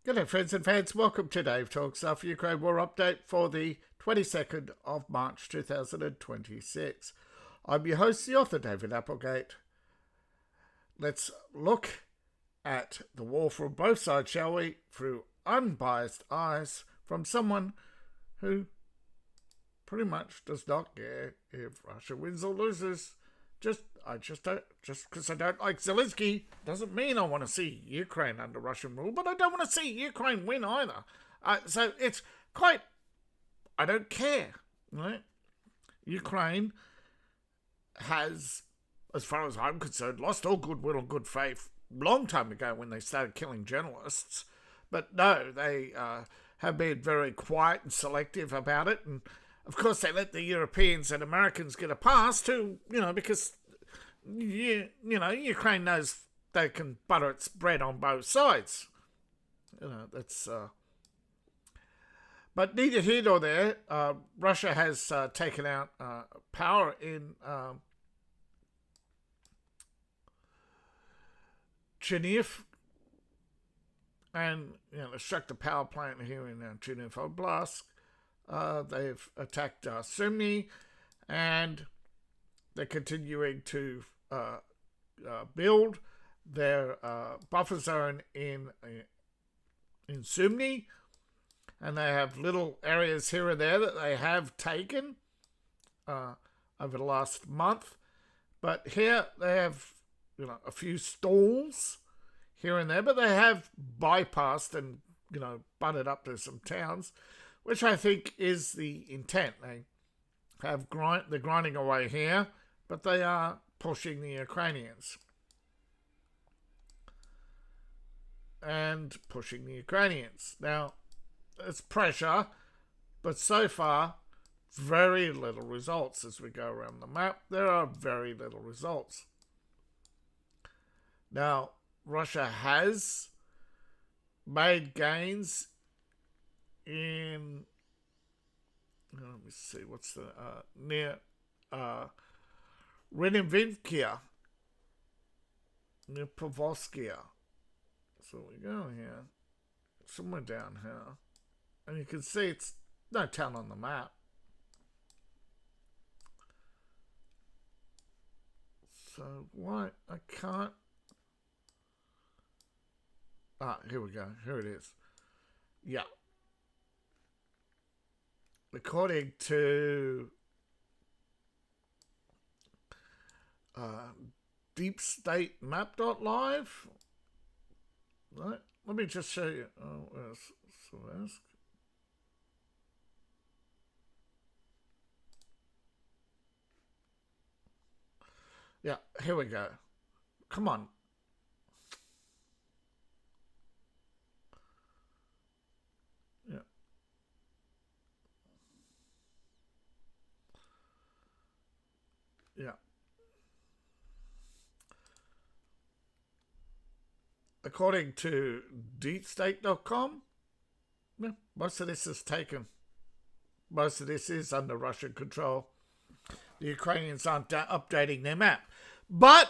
G'day friends and fans, welcome to Dave Talks After Ukraine War Update for the 22nd of March 2026. I'm your host, the author David Applegate. Let's look at the war from both sides, shall we, through unbiased eyes from someone who pretty much does not care if Russia wins or loses. Just because I don't like Zelensky doesn't mean I want to see Ukraine under Russian rule, but I don't want to see Ukraine win either. So it's quite, I don't care, right? Ukraine has, as far as I'm concerned, lost all goodwill and good faith long time ago when they started killing journalists. But no, they have been very quiet and selective about it. And of course, they let the Europeans and Americans get a pass too, because Ukraine knows they can butter its bread on both sides. That's. But neither here nor there. Russia has taken out power in Chernihiv, and they struck the power plant here in Chernihiv Oblast. They've attacked Sumy, and they're continuing to build their buffer zone in Sumy, and they have little areas here and there that they have taken over the last month. But here they have a few stalls here and there, but they have bypassed and butted up to some towns, which I think is the intent. They have they're grinding away here, but they are pushing the Ukrainians. And pushing the Ukrainians. Now, it's pressure, but so far, very little results as we go around the map. There are very little results. Now, Russia has made gains in, let me see, what's the, near Renivivka, near Povoskia. So we go here, somewhere down here, and you can see it's no town on the map. So why I can't? Here we go. Here it is. Yeah. According to deepstatemap.live, right? Let me just show you. Oh, where's Selesk? Yeah, here we go. Come on. Yeah. Yeah. According to deepstate.com, yeah, most of this is taken. Most of this is under Russian control. The Ukrainians aren't updating their map. But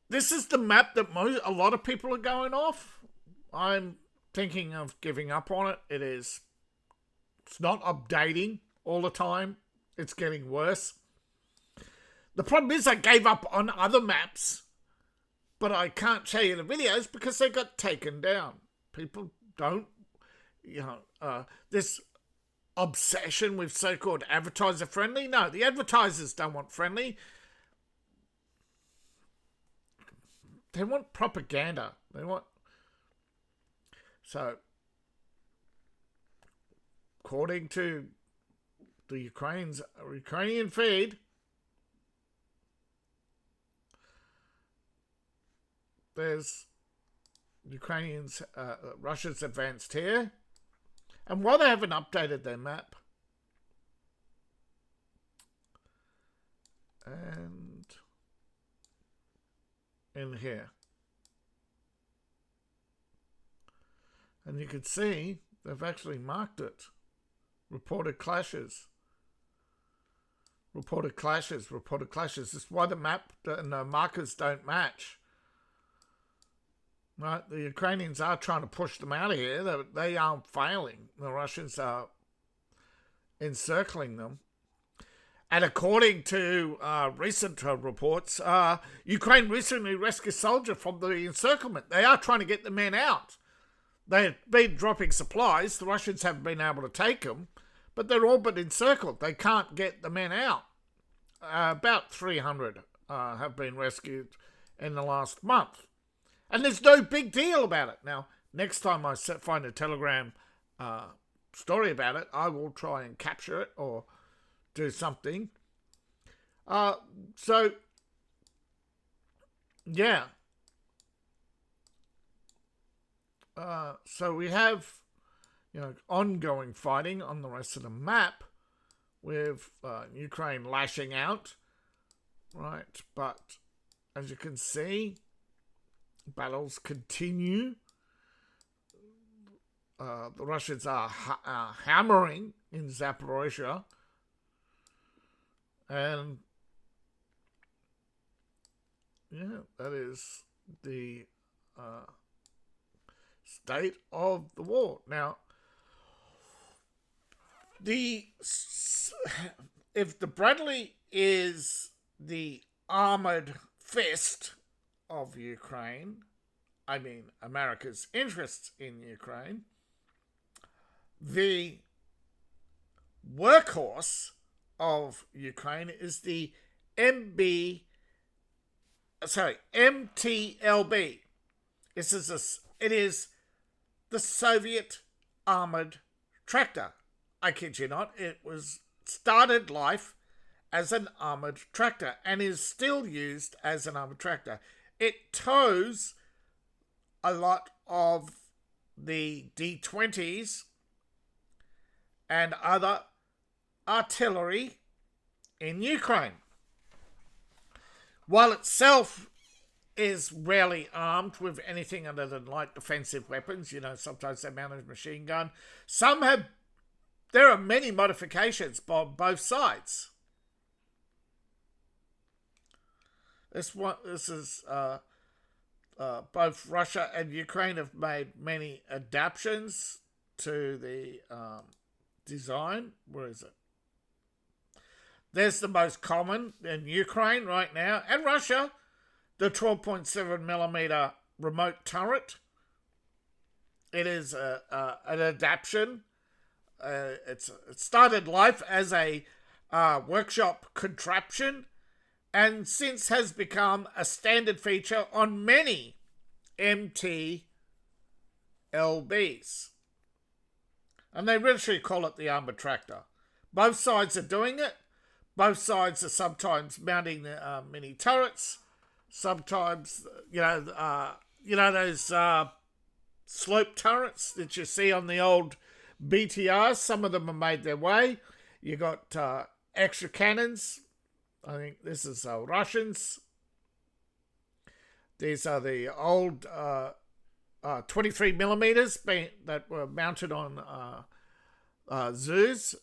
this is the map that a lot of people are going off. I'm thinking of giving up on it. It's not updating all the time. It's getting worse. The problem is I gave up on other maps, but I can't show you the videos because they got taken down. People don't, this obsession with so-called advertiser friendly. No, the advertisers don't want friendly. They want propaganda. So, according to the Ukrainian feed, there's Russia's advanced here. And while they haven't updated their map, and in here, and you can see they've actually marked it. Reported clashes. Reported clashes. This is why the map and the markers don't match. Right, the Ukrainians are trying to push them out of here. They are failing. The Russians are encircling them. And according to recent reports, Ukraine recently rescued a soldier from the encirclement. They are trying to get the men out. They've been dropping supplies. The Russians haven't been able to take them, but they're all but encircled. They can't get the men out. About 300 have been rescued in the last month. And there's no big deal about it. Now, next time I find a Telegram story about it, I will try and capture it or do something. So we have, ongoing fighting on the rest of the map with Ukraine lashing out, right? But as you can see, battles continue. The Russians are hammering in Zaporozhye, and that is the state of the war. Now, if the Bradley is the armored fist of Ukraine, I mean America's interests in Ukraine, the workhorse of Ukraine is the MTLB. It is the Soviet armored tractor. I kid you not. It was started life as an armored tractor and is still used as an armored tractor. It tows a lot of the D-20s and other artillery in Ukraine. While itself is rarely armed with anything other than light defensive weapons, sometimes they mount a machine gun. There are many modifications by both sides. This is both Russia and Ukraine have made many adaptations to the design. Where is it? There's the most common in Ukraine right now, and Russia, the 12.7mm remote turret. It is an adaptation. It started life as a workshop contraption and since has become a standard feature on many MTLBs. And they literally call it the armored tractor. Both sides are doing it. Both sides are sometimes mounting mini turrets. Sometimes, those slope turrets that you see on the old BTRs. Some of them have made their way. You got extra cannons. I think this is Russians. These are the old 23mm that were mounted on Zeus.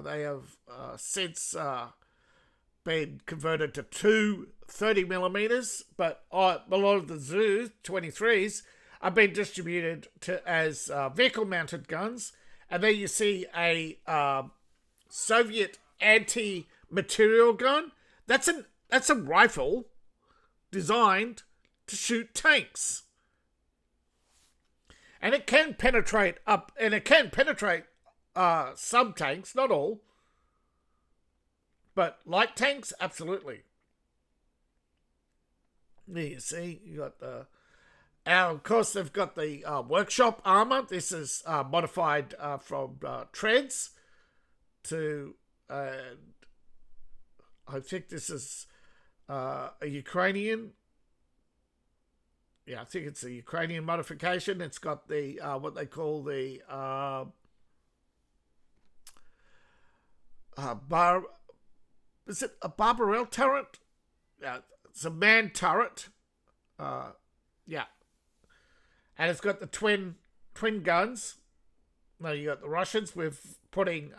They have since been converted to two 30mm, but a lot of the Zeus 23s are being distributed as vehicle-mounted guns. And there you see a Soviet anti-material gun. That's a rifle designed to shoot tanks, and it can penetrate some tanks, not all, but light tanks, absolutely. There you see, you got the. Of course, they've got the workshop armor. This is modified from treads to. I think this is a Ukrainian. Yeah, I think it's a Ukrainian modification. It's got the what they call the is it a Barbarella turret? Yeah, it's a man turret. Yeah, and it's got the twin guns. Now you got the Russians with putting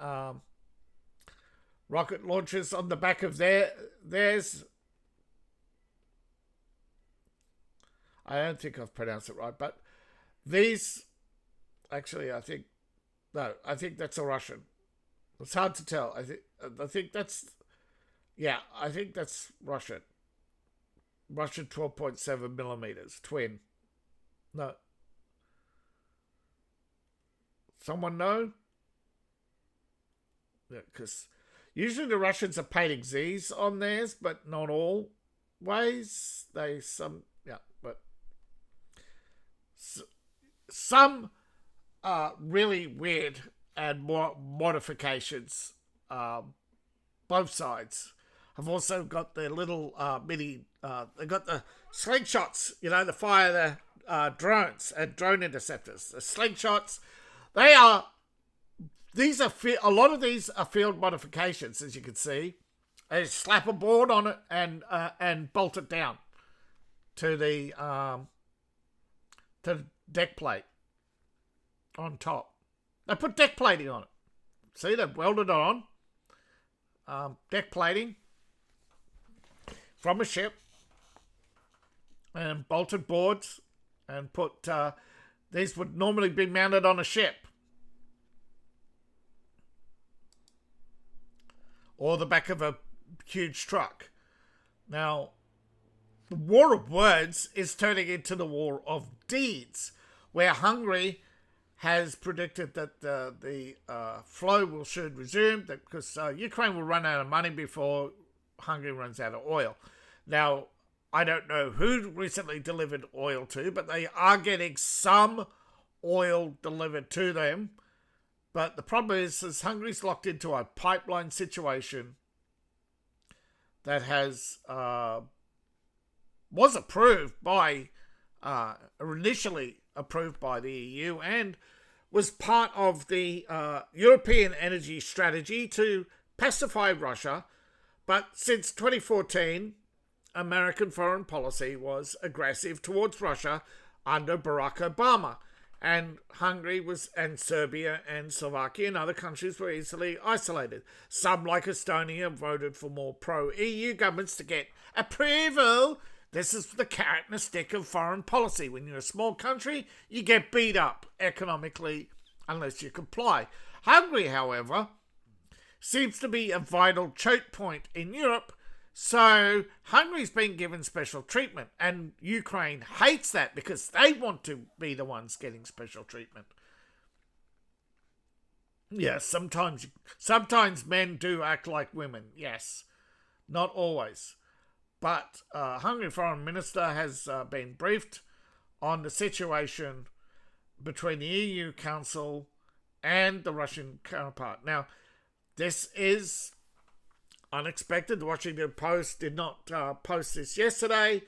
rocket launchers on the back of theirs. I don't think I've pronounced it right, but these, actually, I think that's a Russian. It's hard to tell. I think that's Russian. Russian 12.7 millimeters twin. No. Someone know? Yeah, because usually the Russians are painting Z's on theirs, but not all ways. But some really weird and more modifications. Both sides have also got their little mini. They got the slingshots. The fire the drones and drone interceptors. The slingshots. A lot of these are field modifications, as you can see. They slap a board on it and bolt it down to the deck plate on top. They put deck plating on it. See, they've welded it on. Deck plating from a ship and bolted boards and put these would normally be mounted on a ship or the back of a huge truck. Now, the war of words is turning into the war of deeds, where Hungary has predicted that the flow will soon resume, because Ukraine will run out of money before Hungary runs out of oil. Now, I don't know who recently delivered oil to, but they are getting some oil delivered to them. But the problem is Hungary's locked into a pipeline situation that was approved by initially approved by the EU and was part of the European energy strategy to pacify Russia. But since 2014, American foreign policy was aggressive towards Russia under Barack Obama. And Hungary and Serbia and Slovakia and other countries were easily isolated. Some, like Estonia, voted for more pro-EU governments to get approval. This is the carrot and the stick of foreign policy. When you're a small country, you get beat up economically unless you comply. Hungary, however, seems to be a vital choke point in Europe, so Hungary's been given special treatment, and Ukraine hates that because they want to be the ones getting special treatment. Yes, sometimes men do act like women, yes. Not always. But Hungary Foreign Minister has been briefed on the situation between the EU Council and the Russian counterpart. Now, this is unexpected. The Washington Post did not post this yesterday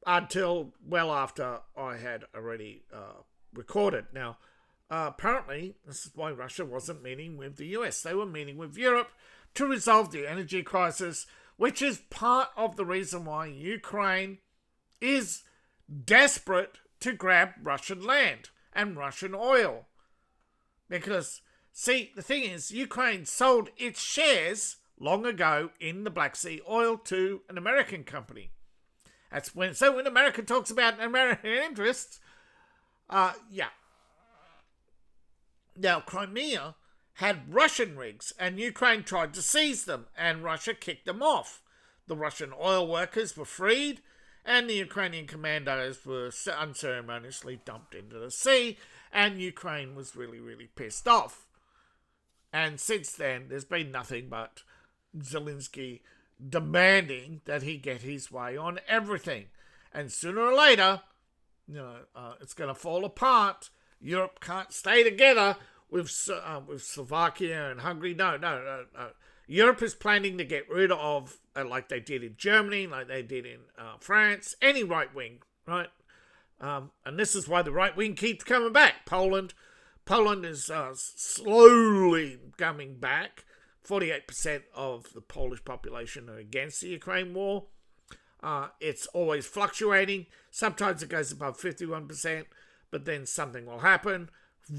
until well after I had already recorded. Now, apparently, this is why Russia wasn't meeting with the US. They were meeting with Europe to resolve the energy crisis, which is part of the reason why Ukraine is desperate to grab Russian land and Russian oil. Because, see, the thing is, Ukraine sold its shares long ago in the Black Sea oil to an American company. When America talks about American interests, yeah. Now, Crimea had Russian rigs, and Ukraine tried to seize them, and Russia kicked them off. The Russian oil workers were freed, and the Ukrainian commandos were unceremoniously dumped into the sea, and Ukraine was really, really pissed off. And since then, there's been nothing but Zelensky demanding that he get his way on everything. And sooner or later, it's going to fall apart. Europe can't stay together with Slovakia and Hungary. No. Europe is planning to get rid of, like they did in Germany, like they did in France, any right wing, right? And this is why the right wing keeps coming back. Poland is slowly coming back. 48% of the Polish population are against the Ukraine war. It's always fluctuating. Sometimes it goes above 51%, but then something will happen.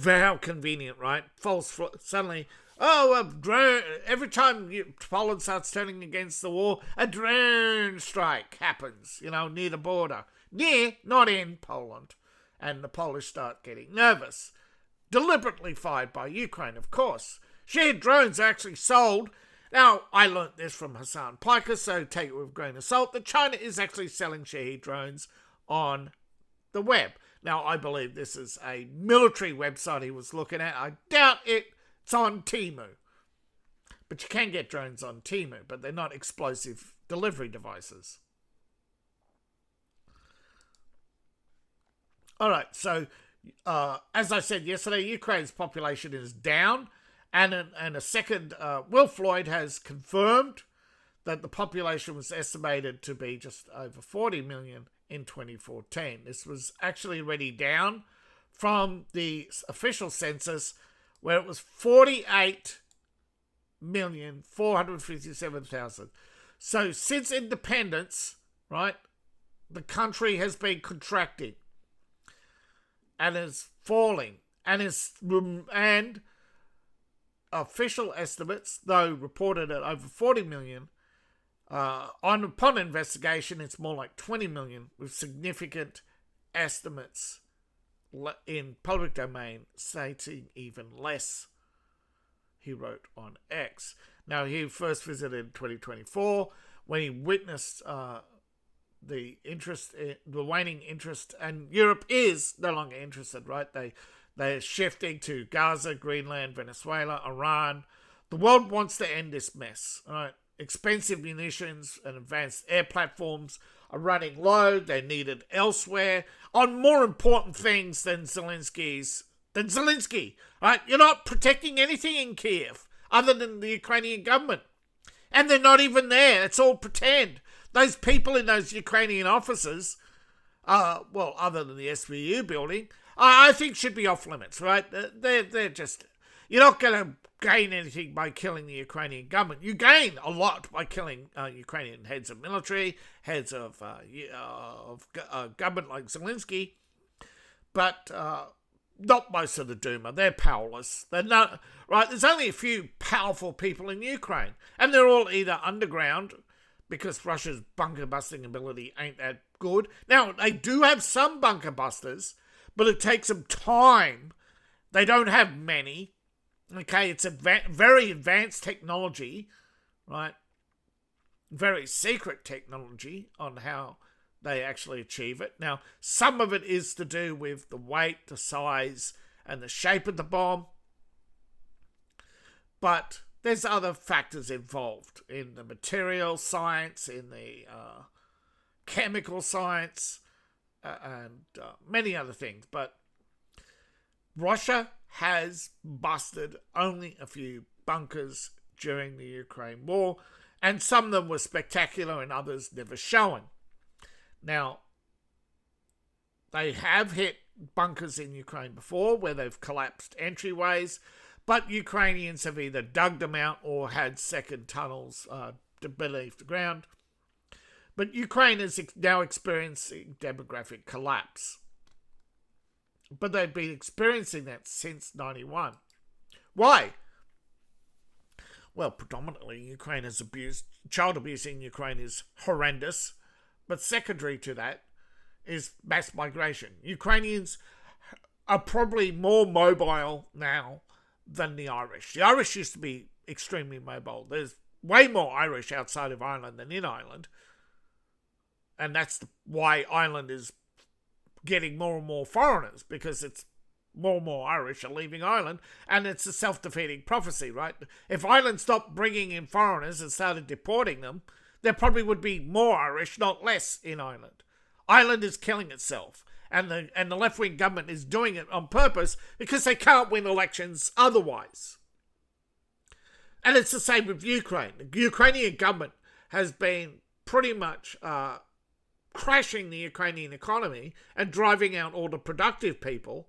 How convenient, right? Suddenly, a drone. Every time Poland starts turning against the war, a drone strike happens, near the border. near, not in Poland. And the Polish start getting nervous. Deliberately fired by Ukraine, of course. Shared drones are actually sold. Now, I learnt this from Hassan Piker, so take it with a grain of salt, that China is actually selling Shahed drones on the web. Now, I believe this is a military website he was looking at. I doubt it's on Temu. But you can get drones on Temu, but they're not explosive delivery devices. All right, so as I said yesterday, Ukraine's population is down, and a second, Will Floyd has confirmed that the population was estimated to be just over 40 million in 2014. This was actually already down from the official census, where it was 48,457,000. So since independence, right, the country has been contracting and is falling, and official estimates, though reported at over 40 million, upon investigation, it's more like 20 million, with significant estimates in public domain stating even less, he wrote on X. Now, he first visited in 2024 when he witnessed the waning interest, and Europe is no longer interested, right? They're shifting to Gaza, Greenland, Venezuela, Iran. The world wants to end this mess, right? Expensive munitions and advanced air platforms are running low. They're needed elsewhere on more important things than Zelensky, right? You're not protecting anything in Kiev other than the Ukrainian government. And they're not even there. It's all pretend. Those people in those Ukrainian offices, other than the SVU building, I think should be off limits, right? They're just... You're not going to gain anything by killing the Ukrainian government. You gain a lot by killing Ukrainian heads of military, heads of government like Zelensky, but not most of the Duma. They're powerless. They're not, right? There's only a few powerful people in Ukraine, and they're all either underground, because Russia's bunker busting ability ain't that good. Now, they do have some bunker busters, but it takes them time. They don't have many. Okay, it's a very advanced technology, right? Very secret technology on how they actually achieve it. Now, some of it is to do with the weight, the size, and the shape of the bomb. But there's other factors involved in the material science, in the chemical science, and many other things. But Russia has busted only a few bunkers during the Ukraine war, and some of them were spectacular and others never shown. Now, they have hit bunkers in Ukraine before where they've collapsed entryways, but Ukrainians have either dug them out or had second tunnels beneath the ground. But Ukraine is now experiencing demographic collapse. But they've been experiencing that since 91. Why? Well, predominantly Ukraine has abused, child abuse in Ukraine is horrendous, but secondary to that is mass migration. Ukrainians are probably more mobile now than the Irish. The Irish used to be extremely mobile. There's way more Irish outside of Ireland than in Ireland. And that's why Ireland is getting more and more foreigners, because it's more and more Irish are leaving Ireland, and it's a self-defeating prophecy, right? If Ireland stopped bringing in foreigners and started deporting them, there probably would be more Irish, not less, in Ireland. Ireland is killing itself, and the left-wing government is doing it on purpose because they can't win elections otherwise. And it's the same with Ukraine. The Ukrainian government has been pretty much crashing the Ukrainian economy and driving out all the productive people,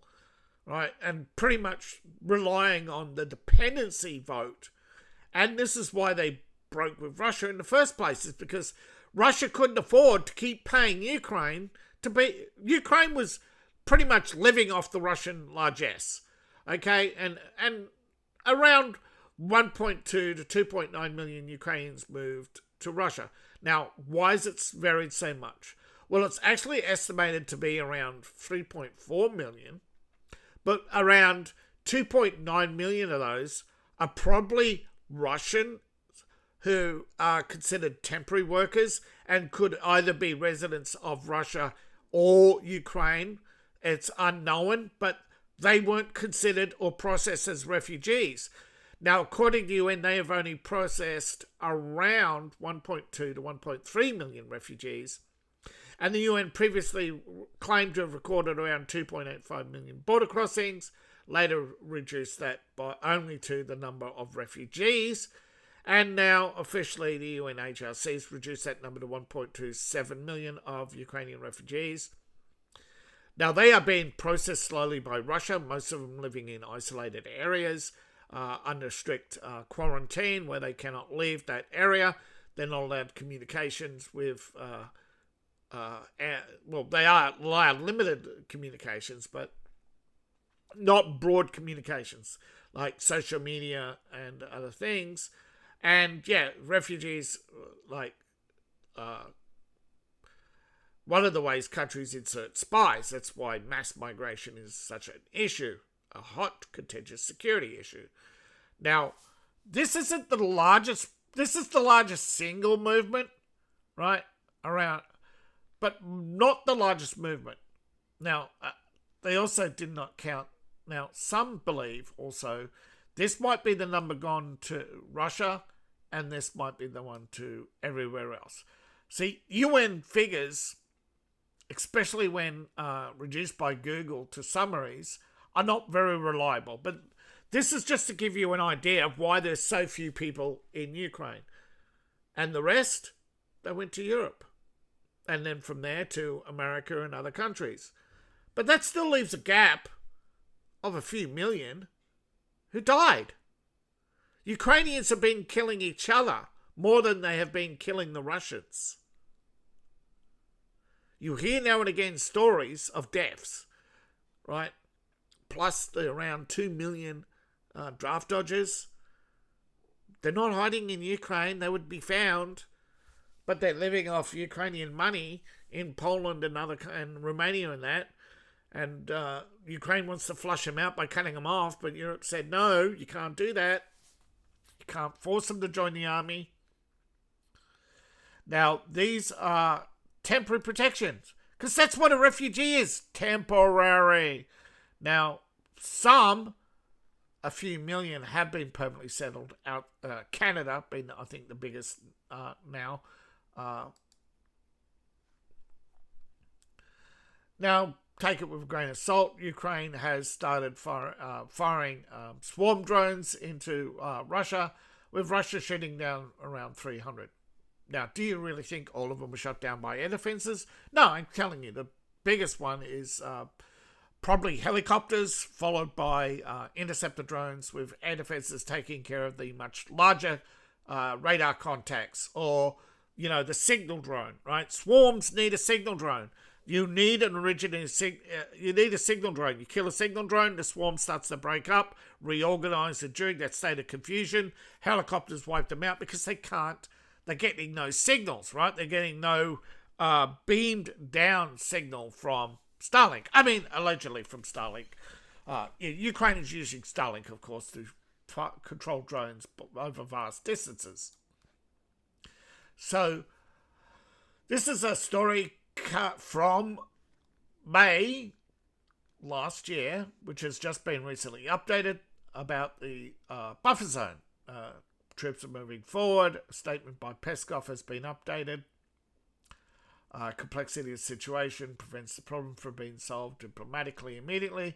right? And pretty much relying on the dependency vote. And this is why they broke with Russia in the first place, is because Russia couldn't afford to keep paying Ukraine to be... Ukraine was pretty much living off the Russian largesse, okay? And around 1.2 to 2.9 million Ukrainians moved to Russia. Now, why is it varied so much? Well, it's actually estimated to be around 3.4 million, but around 2.9 million of those are probably Russian who are considered temporary workers and could either be residents of Russia or Ukraine. It's unknown, but they weren't considered or processed as refugees. Now, according to UN, they have only processed around 1.2 to 1.3 million refugees. And the UN previously claimed to have recorded around 2.85 million border crossings, later reduced that by only to the number of refugees. And now, officially, the UNHRC has reduced that number to 1.27 million of Ukrainian refugees. Now, they are being processed slowly by Russia, most of them living in isolated areas, under strict quarantine, where they cannot leave that area. They're not allowed communications with, they are allowed limited communications, but not broad communications, like social media and other things. And yeah, refugees, one of the ways countries insert spies. That's why mass migration is such an issue, a hot, contentious security issue. Now, this is the largest single movement, right, around, but not the largest movement. Now, they also did not count. Now, some believe also this might be the number gone to Russia, and this might be the one to everywhere else. See, UN figures, especially when reduced by Google to summaries, are not very reliable. But this is just to give you an idea of why there's so few people in Ukraine. And the rest, they went to Europe. And then from there to America and other countries. But that still leaves a gap of a few million who died. Ukrainians have been killing each other more than they have been killing the Russians. You hear now and again stories of deaths, right? Plus the around 2 million draft dodgers. They're not hiding in Ukraine. They would be found, but they're living off Ukrainian money in Poland and Romania and that. And Ukraine wants to flush them out by cutting them off, but Europe said, no, you can't do that. You can't force them to join the army. Now, these are temporary protections, because that's what a refugee is, temporary. Now, a few million have been permanently settled out. Canada being, I think, the biggest now. Now, take it with a grain of salt. Ukraine has started firing swarm drones into Russia, with Russia shooting down around 300. Now, do you really think all of them were shot down by air defenses? No, I'm telling you, the biggest one is probably helicopters, followed by interceptor drones, with air defenses taking care of the much larger radar contacts, or, the signal drone, right? Swarms need a signal drone. You need you need a signal drone. You kill a signal drone, the swarm starts to break up, reorganize, and during that state of confusion, helicopters wipe them out because they're getting no signals, right? They're getting no beamed down signal from Starlink. I mean, allegedly from Starlink. Ukraine is using Starlink, of course, to control drones over vast distances. So, this is a story cut from May last year, which has just been recently updated, about the buffer zone. Troops are moving forward. A statement by Peskov has been updated. Complexity of the situation prevents the problem from being solved diplomatically immediately.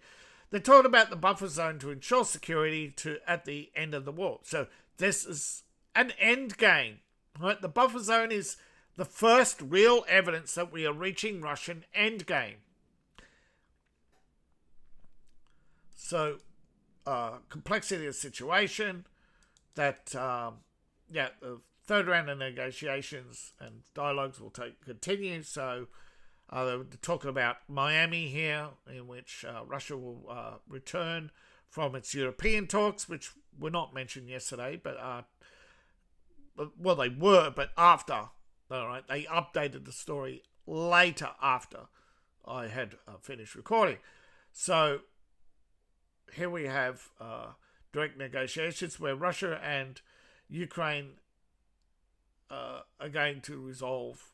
They talked about the buffer zone to ensure security at the end of the war. So this is an end game, right? The buffer zone is the first real evidence that we are reaching Russian end game. So, complexity of the situation, that, the third round of negotiations and dialogues will continue. So, they're talking about Miami here, in which Russia will return from its European talks, which were not mentioned yesterday, but, they were, but after. All right, they updated the story later after I had finished recording. So here we have direct negotiations where Russia and Ukraine are going to resolve,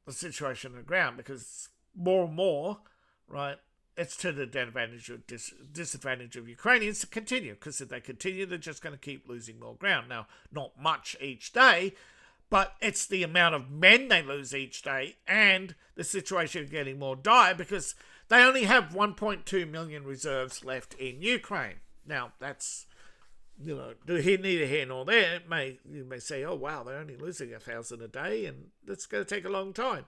the situation on the ground, because more and more, right, it's to the disadvantage of Ukrainians to continue, because if they continue, they're just going to keep losing more ground. Now, not much each day, but it's the amount of men they lose each day, and the situation getting more dire because they only have 1.2 million reserves left in Ukraine. Now, that's, neither here nor there. You may say, oh, wow, they're only losing 1,000 a day, and that's going to take a long time.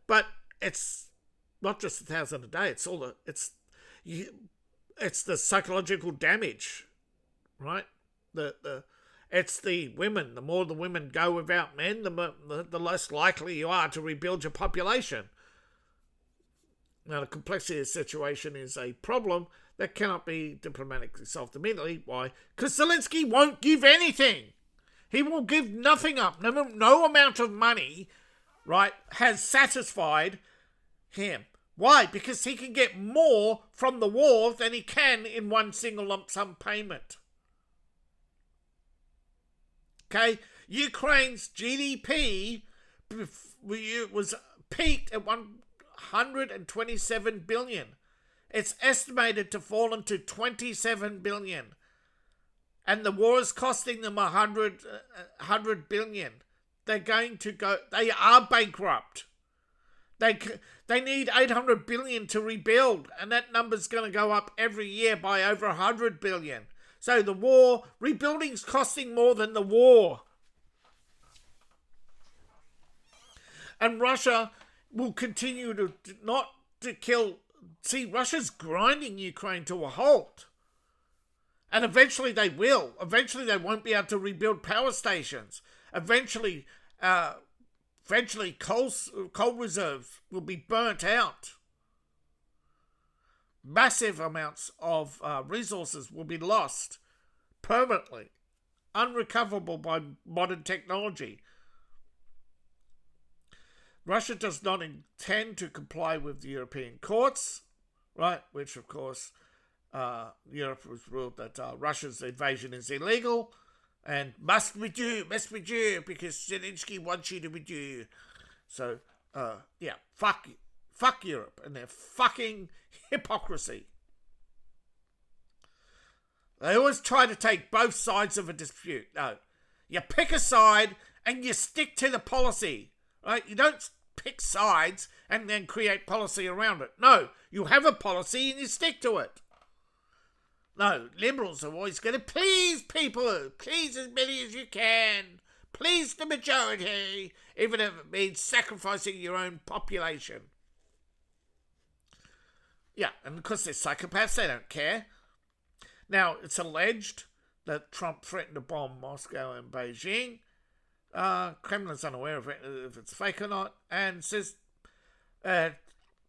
But it's not just 1,000 a day. It's the psychological damage, right? It's the women. The more the women go without men, the less likely you are to rebuild your population. Now, the complexity of the situation is a problem that cannot be diplomatically solved immediately. Why? Because Zelensky won't give anything. He will give nothing up. No amount of money, right, has satisfied him. Why? Because he can get more from the war than he can in one single lump sum payment. Okay? Ukraine's GDP was peaked at 127 billion. It's estimated to fall into 27 billion. And the war is costing them 100 billion. They are bankrupt. They need 800 billion to rebuild, and that number's going to go up every year by over 100 billion. So the rebuilding's costing more than the war. And Russia will continue to kill. See, Russia's grinding Ukraine to a halt. And eventually they will. Eventually they won't be able to rebuild power stations. Eventually coal reserves will be burnt out. Massive amounts of resources will be lost permanently, unrecoverable by modern technology. Russia does not intend to comply with the European courts, right? Which, of course, Europe has ruled that Russia's invasion is illegal and must withdraw, because Zelensky wants you to withdraw. So, fuck Europe and their fucking hypocrisy. They always try to take both sides of a dispute. No, you pick a side and you stick to the policy, right? You don't pick sides and then create policy around it. No, you have a policy and you stick to it. No, liberals are always going to please people. Please as many as you can. Please the majority, even if it means sacrificing your own population. Yeah, and because they're psychopaths, they don't care. Now, it's alleged that Trump threatened to bomb Moscow and Beijing. Kremlin's unaware of it, if it's fake or not, and says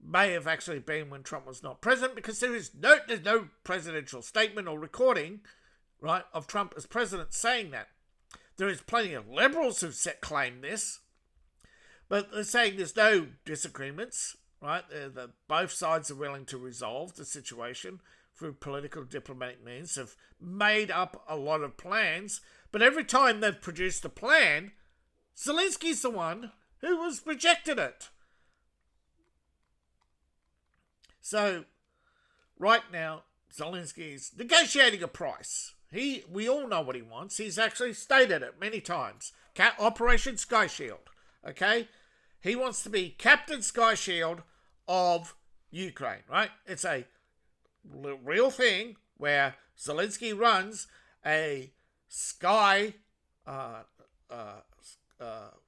may have actually been when Trump was not president, because there's no presidential statement or recording, right, of Trump as president saying that. There is plenty of liberals who've claimed this, but they're saying there's no disagreements, right? Both sides are willing to resolve the situation through political diplomatic means, have made up a lot of plans, but every time they've produced a plan, Zelensky's the one who has rejected it. So, right now, Zelensky's negotiating a price. We all know what he wants. He's actually stated it many times. Operation Sky Shield, okay? He wants to be Captain Sky Shield of Ukraine, right? It's a real thing where Zelensky runs a sky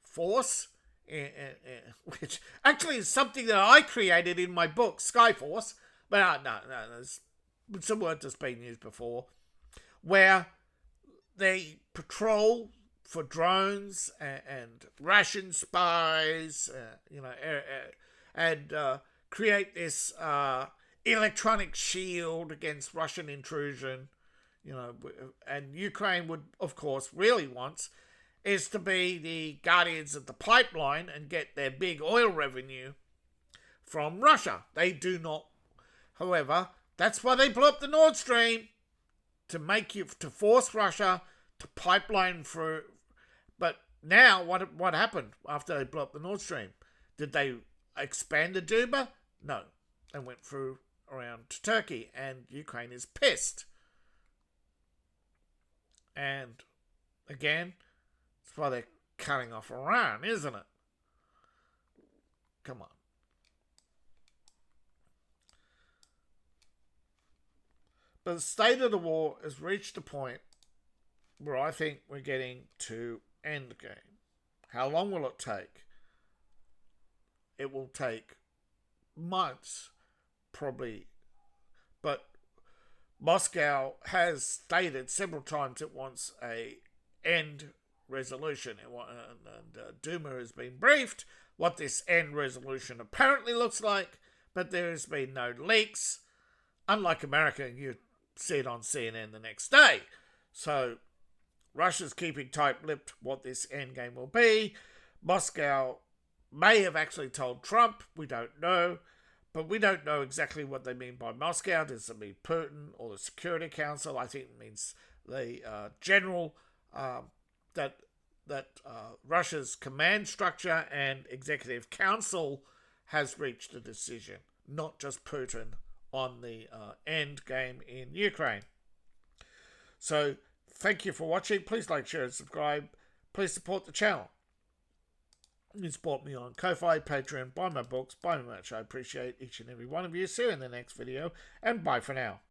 force, which actually is something that I created in my book, Skyforce, but no, there's some word that's been used before, where they patrol for drones and ration spies, and create this electronic shield against Russian intrusion, and Ukraine would, of course, really wants is to be the guardians of the pipeline and get their big oil revenue from Russia. They do not, however, that's why they blew up the Nord Stream, to force Russia to pipeline through. But now, what happened after they blew up the Nord Stream? Did they expand the Duba? No. They went through around to Turkey, and Ukraine is pissed. And again, that's why they're cutting off Iran, isn't it? Come on. But the state of the war has reached a point where I think we're getting to end game. How long will it take? It will take months, probably. But Moscow has stated several times it wants a end resolution. And Duma has been briefed what this end resolution apparently looks like, but there has been no leaks. Unlike America, you see it on CNN the next day. So Russia's keeping tight-lipped what this endgame will be. Moscow may have actually told Trump. We don't know. But we don't know exactly what they mean by Moscow. Does it mean Putin or the Security Council? I think it means the general that Russia's command structure and executive council has reached a decision, not just Putin on the end game in Ukraine. So thank you for watching. Please like, share, and subscribe. Please support the channel. You can support me on Ko-Fi, Patreon, buy my books, buy my merch. I appreciate each and every one of you. See you in the next video, and bye for now.